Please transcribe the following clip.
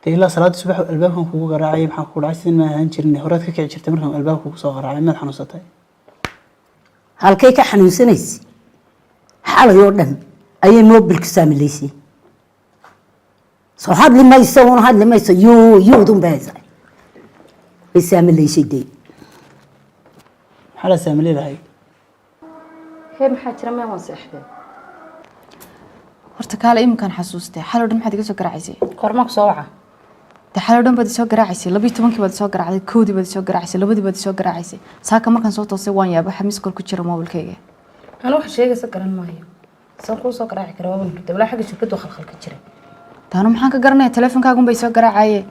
تيلا صلاة الصبح البابكم كوكو قراعي محن كوكو عايزين ما هنجرني هورات كي عجرت مركم البابكم كوكو قراعي ما حنوستاي halkay ka xanuunsanaysi xalay oo dhan ayay mobilka saamileysay soo hadli mayso una hadli mayso yoo dun baysa ay saamileysay day حالا ساملي لهاي هي maxaa jira ma waan seexday horta kaale imkaan xasuustay xal oo dhan maxaad iga soo garacaysay korma ku soo waca xal oo dhan baad soo garacaysay 12 baad soo garacday 1 baad soo garacaysay 2 baad soo garacaysay saaka markaan soo toosay waan yaabay xamiis kor ku jira mobilkayga ana wax sheegaysa garan maayo soo ku soo garaaci kara waan runtii wala xaga shirkadu khalkhal ka jiray taano maxaan ka garanayaa teleefankaagu bay soo garaacayeen